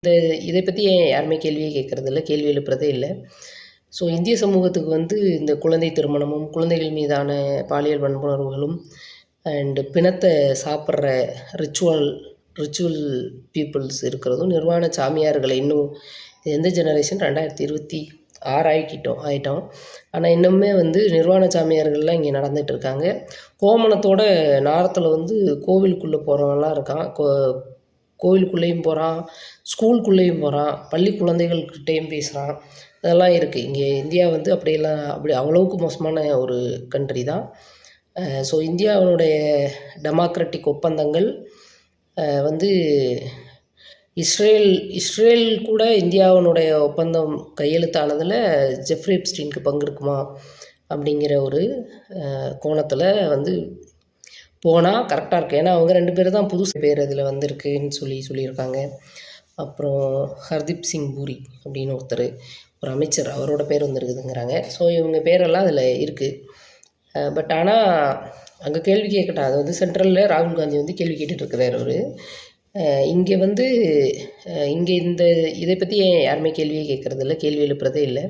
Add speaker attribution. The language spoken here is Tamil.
Speaker 1: இந்த இதை பற்றி யாருமே கேள்வியே கேட்குறதில்ல, கேள்வி எழுப்புறதே இல்லை. ஸோ இந்திய சமூகத்துக்கு வந்து இந்த குழந்தை திருமணமும், குழந்தைகள் மீதான பாலியல் வன்புணர்வுகளும் அண்டு பிணத்தை சாப்பிட்ற ரிச்சுவல் ரிச்சுவல் பீப்புள்ஸ் இருக்கிறதும், நிர்வாண சாமியார்களை இன்னும் எந்த ஜெனரேஷன் 2026 ஆயிட்டோம். ஆனால் இன்னுமே வந்து நிர்வாண சாமியார்கள்லாம் இங்கே நடந்துகிட்ருக்காங்க. கோமணத்தோட நாரத்தில் வந்து கோவிலுக்குள்ளே போகிறவங்கலாம் இருக்கான். கோவிலுக்குள்ளேயும் போகிறான், ஸ்கூலுக்குள்ளேயும் போகிறான், பள்ளி குழந்தைகள்கிட்டேயும் பேசுகிறான். இதெல்லாம் இருக்குது. இங்கே இந்தியா வந்து அப்படி அவ்வளவுக்கு மோசமான ஒரு கண்ட்ரி தான். ஸோ இந்தியாவினுடைய டெமோக்ராட்டிக் ஒப்பந்தங்கள் வந்து இஸ்ரேல் கூட இந்தியாவினுடைய ஒப்பந்தம் கையெழுத்தானதில் ஜெஃப்ரி எப்ஸ்டீனுக்கு பங்கு இருக்குமா அப்படிங்கிற ஒரு கோணத்தில் வந்து போனால் கரெக்டாக இருக்குது. ஏன்னா அவங்க 2 பேர் தான் புதுசு பேர் அதில் வந்திருக்குன்னு சொல்லியிருக்காங்க. அப்புறம் ஹர்தீப் சிங் பூரி அப்படின்னு ஒருத்தர், ஒரு அமைச்சர், அவரோட பேர் வந்துருக்குதுங்கிறாங்க. ஸோ இவங்க பேரெல்லாம் அதில் இருக்குது. பட் ஆனால் அங்கே கேள்வி கேட்கட்டும். அது வந்து சென்ட்ரலில் ராகுல் காந்தி வந்து கேள்வி கேட்டுட்ருக்கிறார் அவர். இங்கே வந்து இதை பற்றி யாருமே கேள்வியே கேட்குறதில்ல, கேள்வி எழுப்புறதே இல்லை.